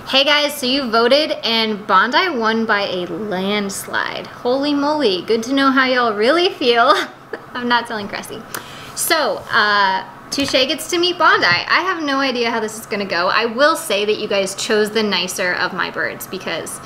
Hey guys, so you voted and Bondi won by a landslide. Holy moly, good to know how y'all really feel. I'm not telling CRESSI. So, Touche gets to meet Bondi. I have no idea how this is gonna go. I will say that you guys chose the nicer of my birds because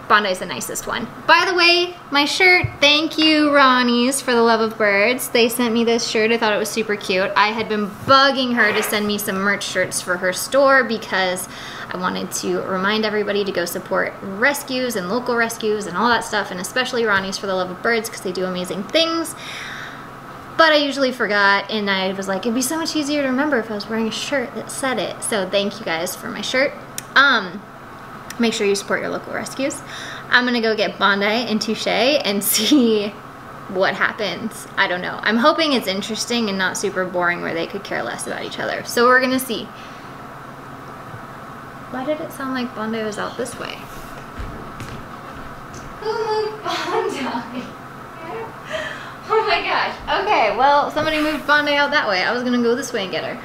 Bondi's the nicest one. By the way, my shirt, thank you Ronnie's for the love of birds. They sent me this shirt, I thought it was super cute. I had been bugging her to send me some merch shirts for her store because I wanted to remind everybody to go support rescues and local rescues and all that stuff, and especially Ronnie's for the love of birds because they do amazing things. But I usually forgot, and I was like, it'd be so much easier to remember if I was wearing a shirt that said it. So thank you guys for my shirt. Make sure you support your local rescues. I'm gonna go get Bondi and Touche and see what happens. I don't know. I'm hoping it's interesting and not super boring where they could care less about each other. So we're gonna see. Why did it sound like Bondi was out this way? Who moved Bondi? Oh my gosh. Okay, well, somebody moved Bondi out that way. I was gonna go this way and get her.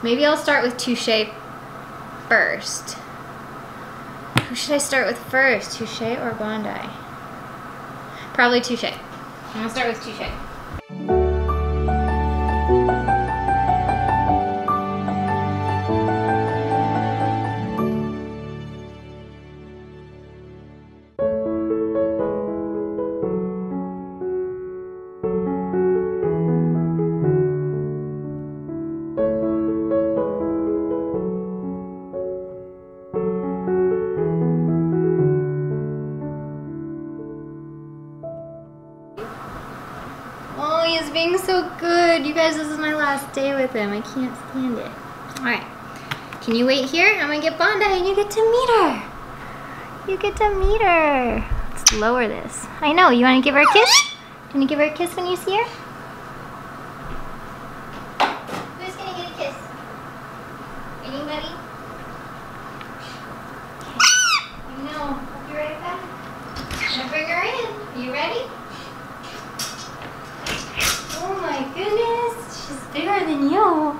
Maybe I'll start with Touche first. Who should I start with first? Touche or Bondi? Probably Touche. I'm gonna start with Touche. Oh, he's being so good. You guys, this is my last day with him. I can't stand it. All right, can you wait here? I'm gonna get Bondi and you get to meet her. You get to meet her. Let's lower this. I know, you wanna give her a kiss? You wanna give her a kiss when you see her? Who's gonna get a kiss? Anybody? No, I'll be right back. I'm gonna bring her in. Are you ready? Oh my goodness, she's bigger than you.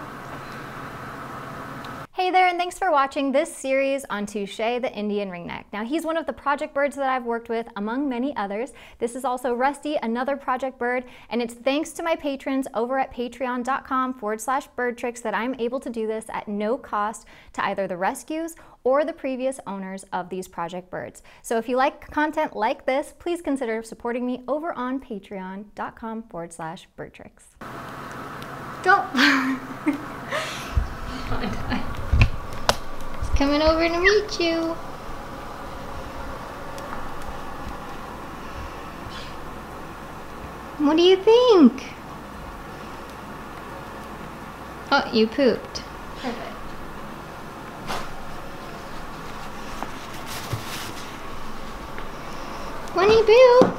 Hey there, and thanks for watching this series on Touche, the Indian ringneck. Now, he's one of the project birds that I've worked with, among many others. This is also Rusty, another project bird, and it's thanks to my patrons over at patreon.com/BirdTricks that I'm able to do this at no cost to either the rescues or the previous owners of these project birds. So if you like content like this, please consider supporting me over on patreon.com/BirdTricks. Go! He's coming over to meet you. What do you think? Oh, you pooped. Perfect. Bunny Boo!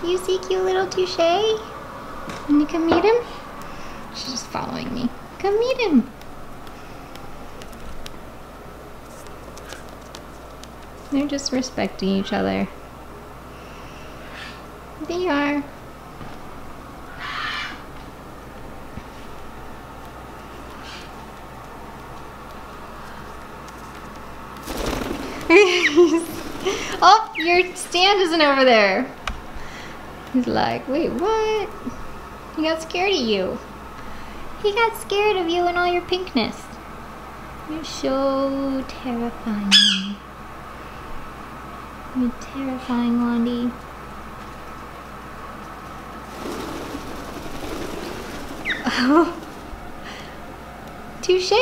You see cute little Touche? And you can meet him? She's just following me. Come meet him. They're just respecting each other. They are. Oh, your stand isn't over there. He's like, wait, what? He got scared of you. He got scared of you and all your pinkness. You're so terrifying. You're terrifying, Wandy. Oh. Touche!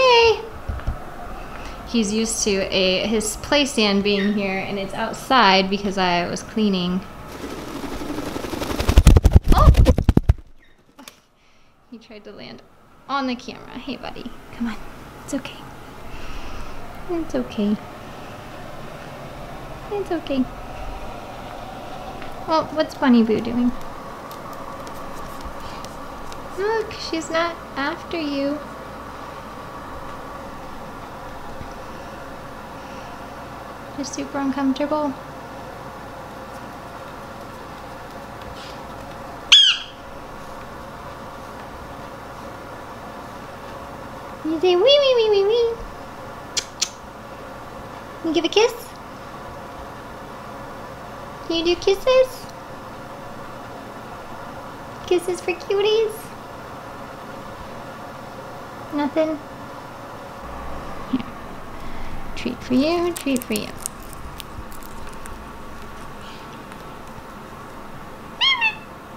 He's used to his play stand being here, and it's outside because I was cleaning. Oh! He tried to land on the camera. Hey, buddy. Come on. It's okay. It's okay. It's okay. Well, what's Bunny Boo doing? Look, she's not after you. Just super uncomfortable. You say wee wee wee wee wee. You give a kiss? Can you do kisses? Kisses for cuties? Nothing? Here. Treat for you, treat for you.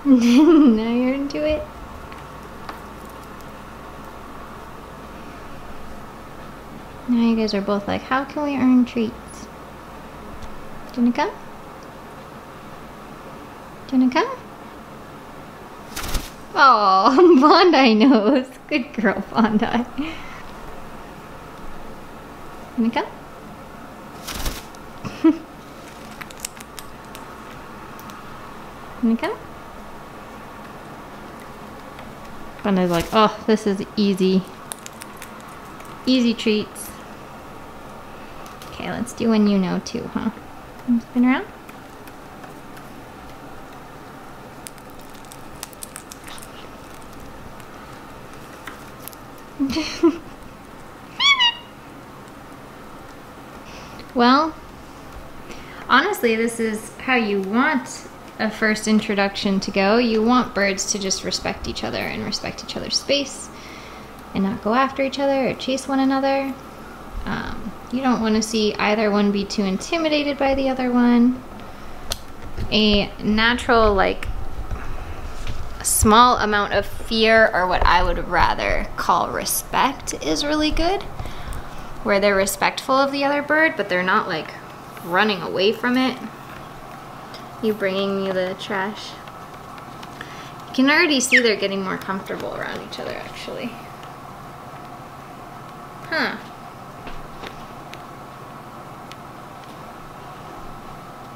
Now you're into it. Now you guys are both like, how can we earn treats? Do you wanna come? Do you wanna come? Oh, Bondi knows. Good girl, Bondi. You wanna come? You wanna come? Bondi's like, oh, this is easy. Easy treats. Okay, let's do one you know too, huh? Spin around. Well, honestly, this is how you want a first introduction to go. You want birds to just respect each other and respect each other's space and not go after each other or chase one another. You don't want to see either one be too intimidated by the other one. A natural, like, small amount of fear, or what I would rather call respect, is really good. Where they're respectful of the other bird, but they're not like running away from it. You bringing me the trash? You can already see they're getting more comfortable around each other, actually. Huh.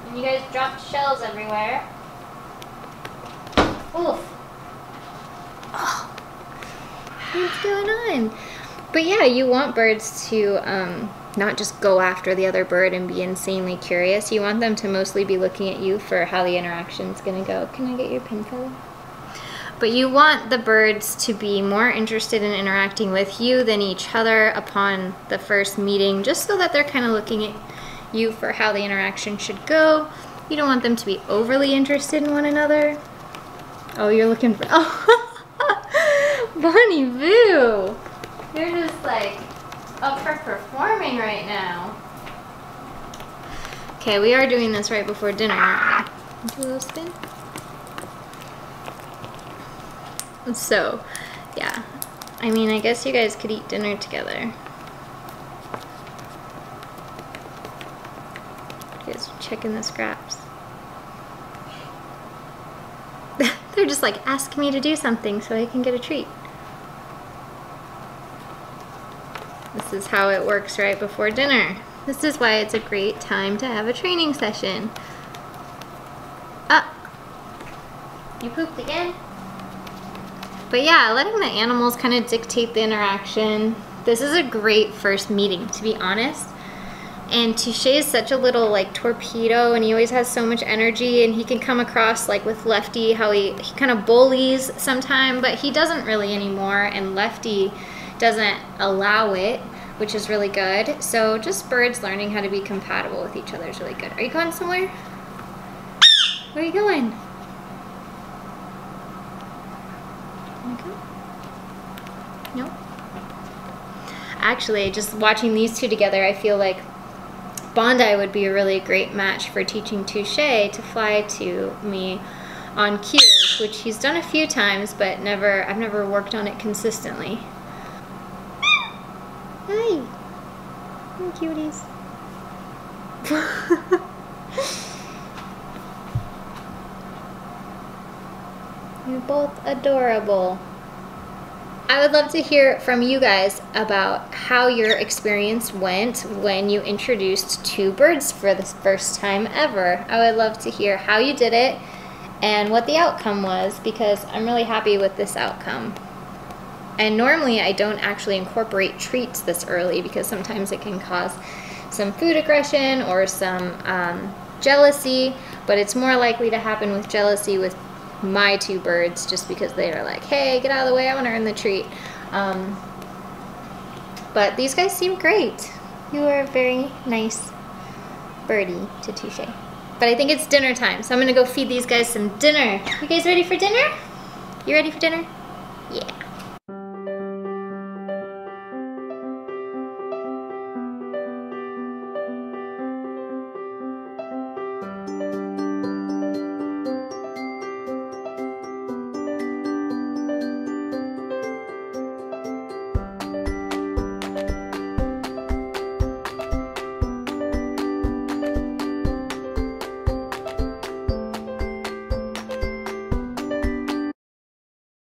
And you guys dropped shells everywhere. Oof. Oh. What's going on? But yeah, you want birds to not just go after the other bird and be insanely curious. You want them to mostly be looking at you for how the interaction's gonna go. Can I get your pin color? But you want the birds to be more interested in interacting with you than each other upon the first meeting, just so that they're kind of looking at you for how the interaction should go. You don't want them to be overly interested in one another. Oh, you're looking for, oh, Bunny Boo! You're just like up for performing right now. Okay, we are doing this right before dinner, aren't we? Do a little spin. So, yeah. I mean, I guess you guys could eat dinner together. You guys are checking the scraps. They're just like asking me to do something so I can get a treat. This is how it works right before dinner. This is why it's a great time to have a training session. Ah, you pooped again? But yeah, letting the animals kind of dictate the interaction. This is a great first meeting, to be honest. And Touche is such a little like torpedo, and he always has so much energy, and he can come across like with Lefty how he kind of bullies sometime, but he doesn't really anymore, and Lefty doesn't allow it, which is really good. So just birds learning how to be compatible with each other is really good. Are you going somewhere? Where are you going? No? Actually, just watching these two together, I feel like Bondi would be a really great match for teaching Touche to fly to me on cue, which he's done a few times, but I've never worked on it consistently. Hi! Hi, cuties. You're both adorable. I would love to hear from you guys about how your experience went when you introduced two birds for the first time ever. I would love to hear how you did it and what the outcome was, because I'm really happy with this outcome. And normally I don't actually incorporate treats this early because sometimes it can cause some food aggression or some jealousy, but it's more likely to happen with jealousy with my two birds, just because they are like, hey, get out of the way, I want to earn the treat. But these guys seem great. You are a very nice birdie to Touche. But I think it's dinner time, so I'm gonna go feed these guys some dinner. You guys ready for dinner? You ready for dinner? Yeah.